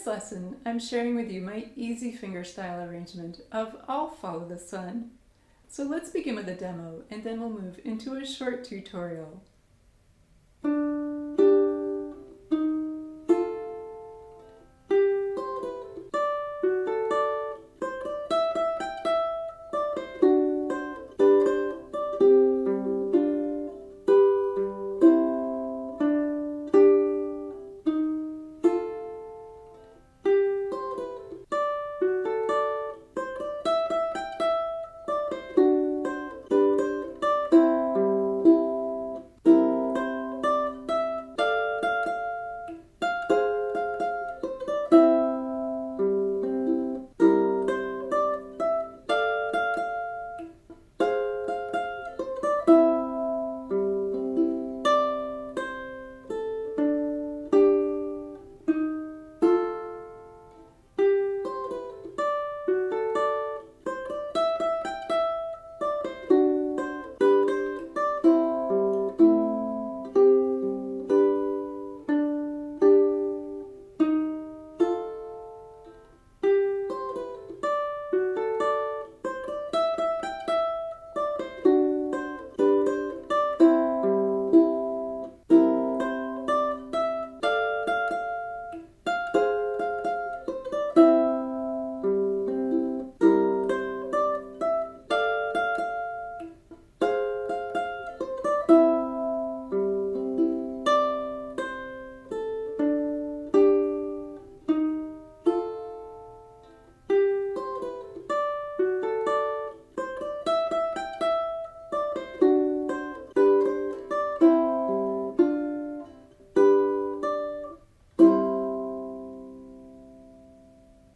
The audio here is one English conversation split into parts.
lesson, I'm sharing with you my easy fingerstyle arrangement of I'll Follow the Sun. So let's begin with a demo and then we'll move into a short tutorial.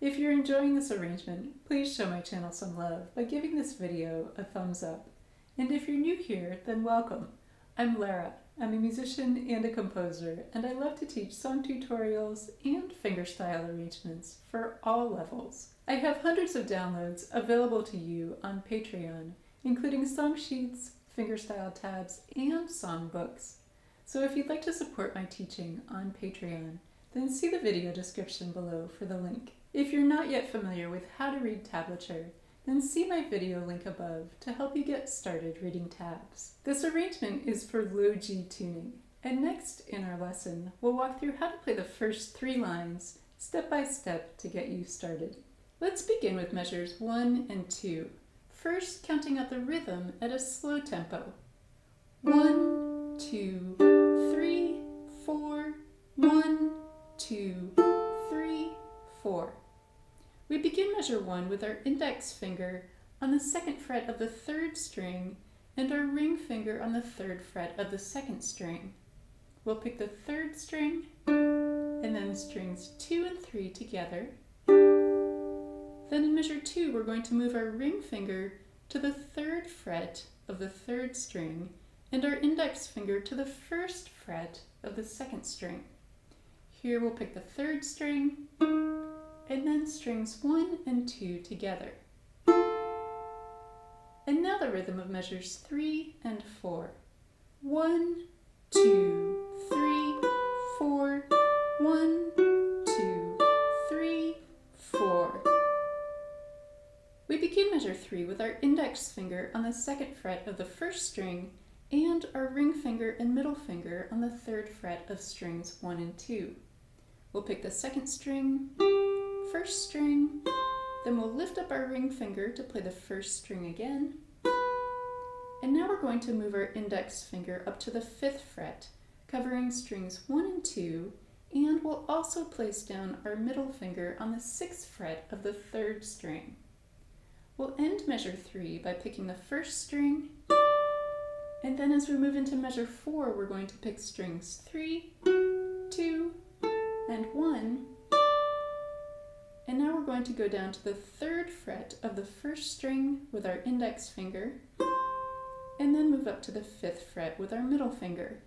If you're enjoying this arrangement, please show my channel some love by giving this video a thumbs up. And if you're new here, then welcome. I'm Lara. I'm a musician and a composer, and I love to teach song tutorials and fingerstyle arrangements for all levels. I have hundreds of downloads available to you on Patreon, including song sheets, fingerstyle tabs, and songbooks. So if you'd like to support my teaching on Patreon, then see the video description below for the link. If you're not yet familiar with how to read tablature, then see my video link above to help you get started reading tabs. This arrangement is for low G tuning, and next in our lesson, we'll walk through how to play the first 3 lines step by step to get you started. Let's begin with measures 1 and 2, first counting out the rhythm at a slow tempo. 1, 2, 3, 4, 1, 2, 3, 4. We begin measure 1 with our index finger on the 2nd fret of the 3rd string and our ring finger on the 3rd fret of the 2nd string. We'll pick the 3rd string and then strings 2 and 3 together. Then in measure 2 we're going to move our ring finger to the 3rd fret of the 3rd string and our index finger to the 1st fret of the 2nd string. Here we'll pick the 3rd string and then strings 1 and 2 together. And now the rhythm of measures 3 and 4. 1, 2, 3, 4, 1, 2, 3, 4. We begin measure 3 with our index finger on the 2nd fret of the 1st string and our ring finger and middle finger on the 3rd fret of strings 1 and 2. We'll pick the 2nd string, 1st string, then we'll lift up our ring finger to play the 1st string again. And now we're going to move our index finger up to the 5th fret, covering strings 1 and 2, and we'll also place down our middle finger on the 6th fret of the 3rd string. We'll end measure 3 by picking the 1st string, and then as we move into measure 4, we're going to pick strings 3, 2, and 1. And now we're going to go down to the 3rd fret of the 1st string with our index finger, and then move up to the 5th fret with our middle finger.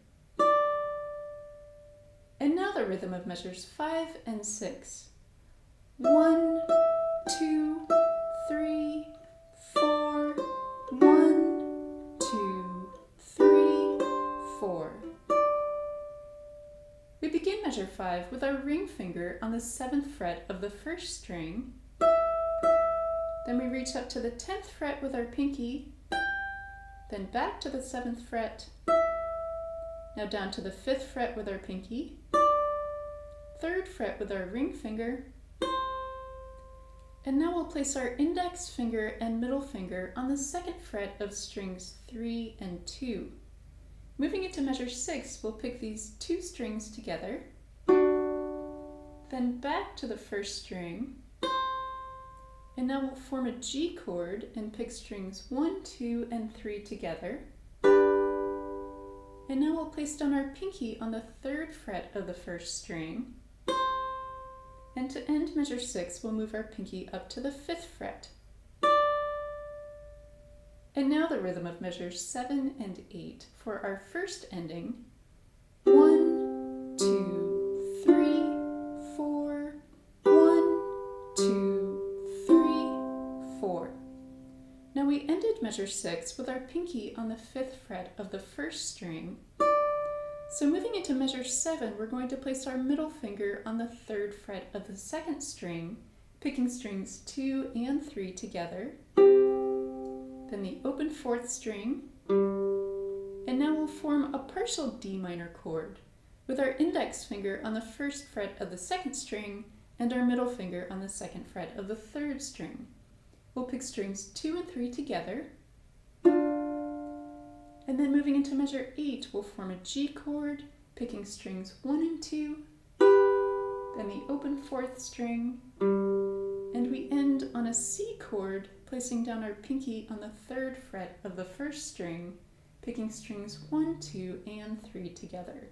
And now the rhythm of measures 5 and 6. 1, 2, 3, 4, 1, 2, 3, 4. We begin measure measure 5 with our ring finger on the 7th fret of the 1st string. Then we reach up to the 10th fret with our pinky, then back to the 7th fret, now down to the 5th fret with our pinky, 3rd fret with our ring finger, and now we'll place our index finger and middle finger on the 2nd fret of strings 3 and 2. Moving into measure 6, we'll pick these 2 strings together, then back to the 1st string, and now we'll form a G chord and pick strings 1, 2, and 3 together. And now we'll place down our pinky on the 3rd fret of the 1st string. And to end measure 6, we'll move our pinky up to the 5th fret. And now the rhythm of measures 7 and 8 for our first ending. 1, 2, 3, 4, 1, 2, 3, 4. Now we ended measure 6 with our pinky on the 5th fret of the 1st string. So moving into measure 7, we're going to place our middle finger on the 3rd fret of the 2nd string, picking strings 2 and 3 together, then the open 4th string, and now we'll form a partial D minor chord with our index finger on the 1st fret of the 2nd string and our middle finger on the 2nd fret of the 3rd string. We'll pick strings 2 and 3 together, and then moving into measure 8, we'll form a G chord, picking strings 1 and 2, then the open 4th string, and we end on a C chord, placing down our pinky on the 3rd fret of the 1st string, picking strings 1, 2, and 3 together.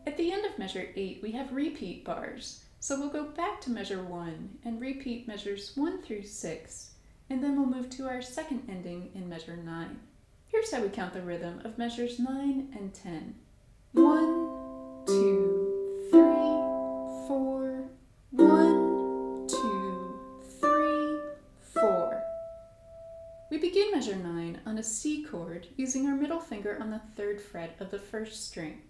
At the end of measure 8, we have repeat bars, so we'll go back to measure 1 and repeat measures 1 through 6, and then we'll move to our second ending in measure 9. Here's how we count the rhythm of measures 9 and 10. 1, 2, 3, 4, 1, 2, 3, 4. We begin measure 9 on a C chord using our middle finger on the 3rd fret of the 1st string.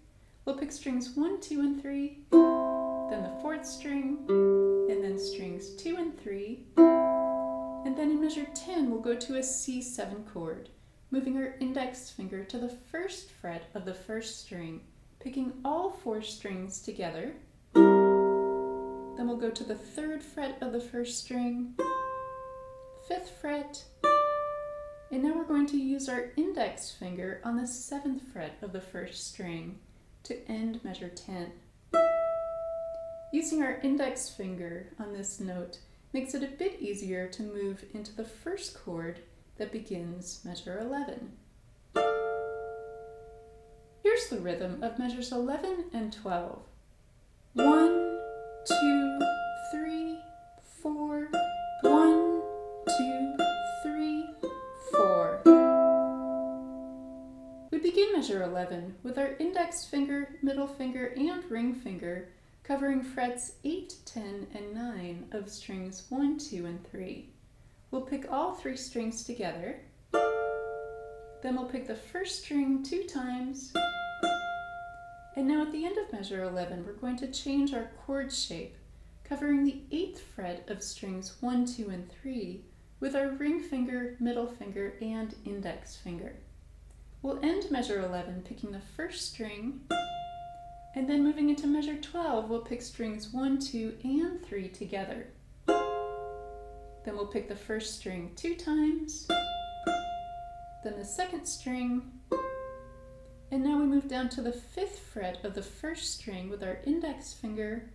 We'll pick strings 1, 2, and 3, then the 4th string, and then strings 2 and 3, and then in measure 10 we'll go to a C7 chord, moving our index finger to the 1st fret of the 1st string, picking all 4 strings together, then we'll go to the 3rd fret of the 1st string, 5th fret, and now we're going to use our index finger on the 7th fret of the 1st string to end measure 10. Using our index finger on this note makes it a bit easier to move into the first chord that begins measure 11. Here's the rhythm of measures 11 and 12. 1, 2, 3, 4, 1, 2, 3, 4. We begin measure 11 with our index finger, middle finger, and ring finger covering frets 8, 10, and 9 of strings 1, 2, and 3. We'll pick all 3 strings together, then we'll pick the first string 2 times, and now at the end of measure 11 we're going to change our chord shape, covering the 8th fret of strings 1, 2, and 3 with our ring finger, middle finger, and index finger. We'll end measure 11 picking the first string, and then moving into measure 12, we'll pick strings 1, 2, and 3 together. Then we'll pick the first string 2 times, then the second string, and now we move down to the 5th fret of the first string with our index finger,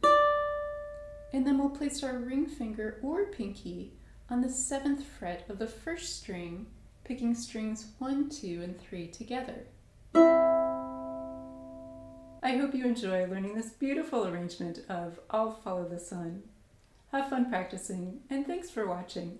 and then we'll place our ring finger or pinky on the 7th fret of the first string, picking strings 1, 2, and 3 together. I hope you enjoy learning this beautiful arrangement of I'll Follow the Sun. Have fun practicing, and thanks for watching.